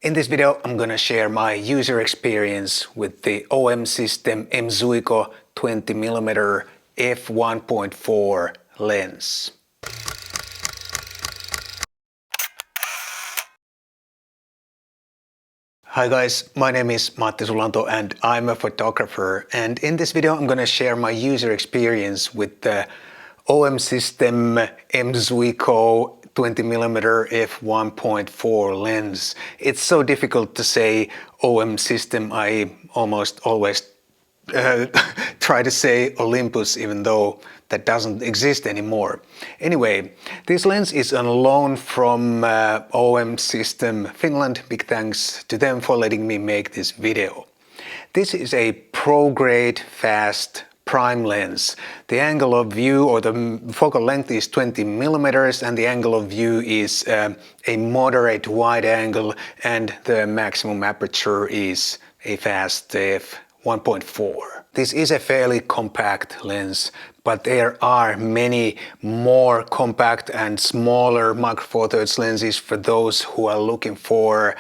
In this video, I'm gonna share my user experience with the OM system M.ZUIKO 20mm F1.4 lens. Hi guys, my name is Matti Sulanto and I'm a photographer, and in this video I'm gonna share my user experience with the OM system M.ZUIKO 20mm F1.4 lens. It's so difficult to say OM system. I almost always try to say Olympus, even though that doesn't exist anymore. Anyway, this lens is on loan from OM System Finland. Big thanks to them for letting me make this video. This is a pro-grade fast prime lens. The angle of view, or the focal length, is 20mm and the angle of view is a moderate wide angle, and the maximum aperture is a fast f1.4. This is a fairly compact lens, but there are many more compact and smaller Micro Four Thirds lenses for those who are looking for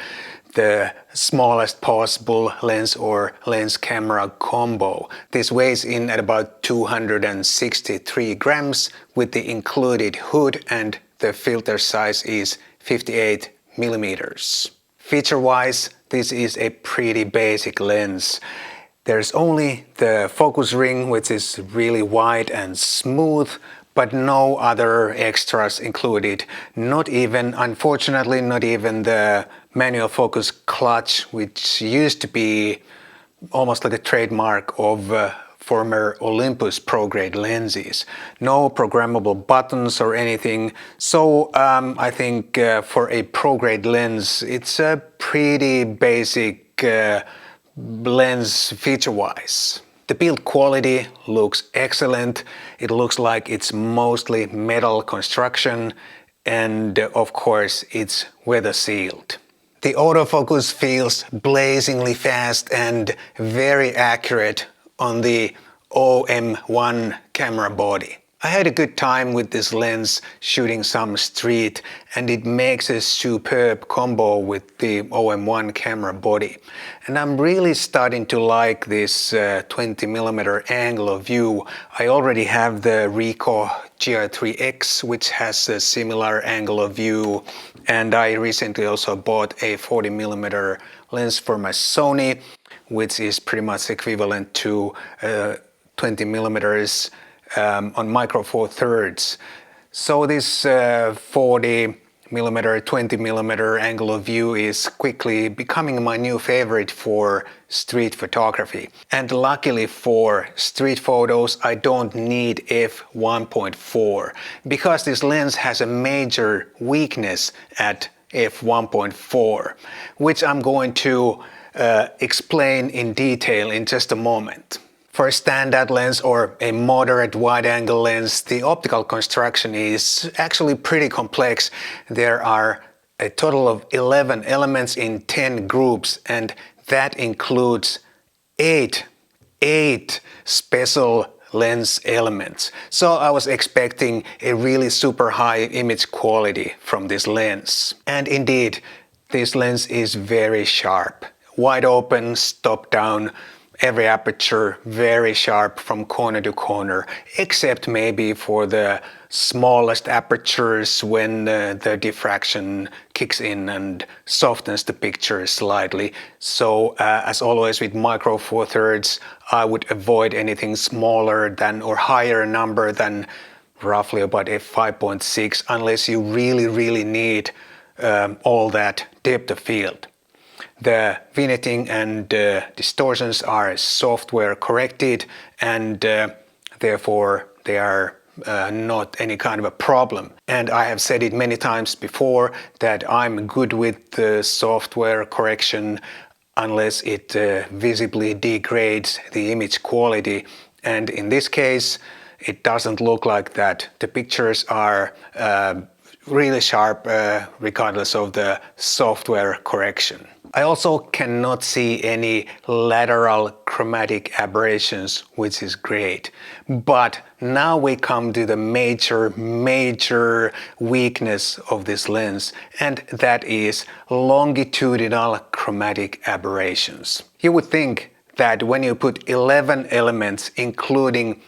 the smallest possible lens or lens camera combo. This weighs in at about 263 grams with the included hood, and the filter size is 58 millimeters. Feature-wise, this is a pretty basic lens. There's only the focus ring, which is really wide and smooth, but no other extras included. Not even, unfortunately, not even the manual focus clutch, which used to be almost like a trademark of former Olympus pro-grade lenses. No programmable buttons or anything. So I think for a pro-grade lens, it's a pretty basic lens feature-wise. The build quality looks excellent. It looks like it's mostly metal construction, and of course it's weather sealed. The autofocus feels blazingly fast and very accurate on the OM1 camera body. I had a good time with this lens shooting some street, and it makes a superb combo with the OM1 camera body. And I'm really starting to like this 20mm angle of view. I already have the Ricoh GR3X, which has a similar angle of view, and I recently also bought a 40mm lens for my Sony, which is pretty much equivalent to 20mm on Micro Four Thirds. So this 40mm, 20mm angle of view is quickly becoming my new favorite for street photography. And luckily for street photos, I don't need f1.4, because this lens has a major weakness at f1.4, which I'm going to explain in detail in just a moment. For a standard lens or a moderate wide-angle lens, the optical construction is actually pretty complex. There are a total of 11 elements in 10 groups, and that includes 8 special lens elements. So I was expecting a really super high image quality from this lens. And indeed, this lens is very sharp. Wide open, stop down, every aperture very sharp from corner to corner, except maybe for the smallest apertures when the diffraction kicks in and softens the picture slightly. So as always with Micro Four Thirds, I would avoid anything smaller than or higher number than roughly about f5.6 unless you really need all that depth of field. The vignetting and distortions are software corrected, and therefore they are not any kind of a problem. And I have said it many times before that I'm good with the software correction unless it visibly degrades the image quality. And in this case, it doesn't look like that. The pictures are really sharp regardless of the software correction. I also cannot see any lateral chromatic aberrations, which is great. But now we come to the major weakness of this lens, and that is longitudinal chromatic aberrations. You would think that when you put 11 elements, including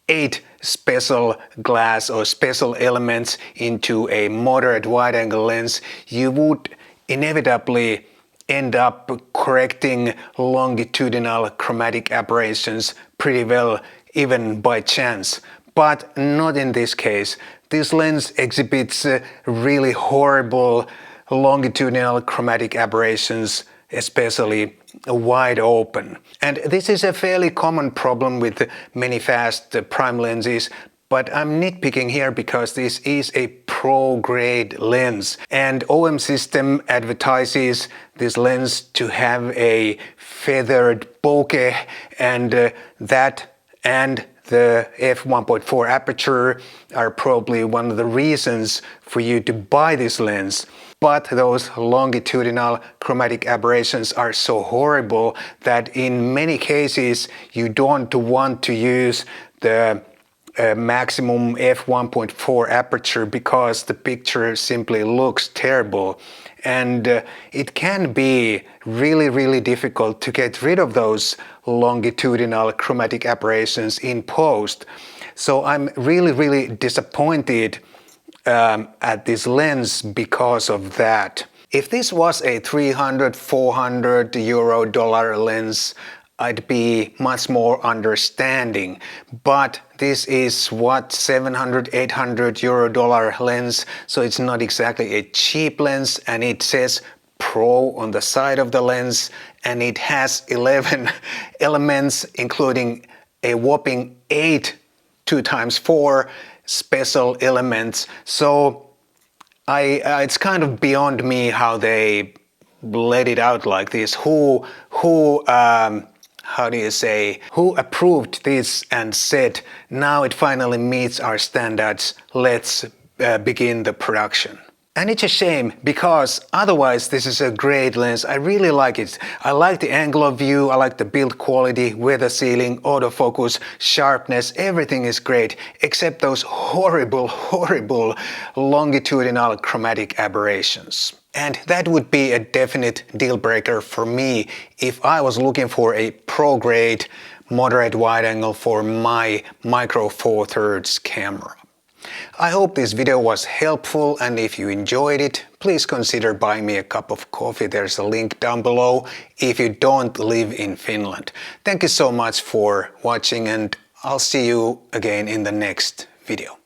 8 special glass or special elements into a moderate wide-angle lens, you would inevitably end up correcting longitudinal chromatic aberrations pretty well, even by chance. But not in this case. This lens exhibits really horrible longitudinal chromatic aberrations, especially wide open. And this is a fairly common problem with many fast prime lenses, but I'm nitpicking here because this is a pro-grade lens, and OM System advertises this lens to have a feathered bokeh, and that and the f1.4 aperture are probably one of the reasons for you to buy this lens. But those longitudinal chromatic aberrations are so horrible that in many cases you don't want to use the maximum f1.4 aperture because the picture simply looks terrible. And it can be really difficult to get rid of those longitudinal chromatic aberrations in post. So I'm really disappointed at this lens because of that. If this was a 300-400 euro dollar lens, I'd be much more understanding, but this is what 700-800 euro dollar lens, so it's not exactly a cheap lens, and it says Pro on the side of the lens, and it has 11 elements, including a whopping 8 2x4 special elements. So it's kind of beyond me how they let it out like this. Who approved this and said, now it finally meets our standards, let's begin the production. And it's a shame, because otherwise this is a great lens. I really like it. I like the angle of view, I like the build quality, weather sealing, autofocus, sharpness, everything is great, except those horrible longitudinal chromatic aberrations. And that would be a definite deal breaker for me if I was looking for a pro-grade moderate wide angle for my Micro Four Thirds camera. I hope this video was helpful, and if you enjoyed it, please consider buying me a cup of coffee. There's a link down below if you don't live in Finland. Thank you so much for watching, and I'll see you again in the next video.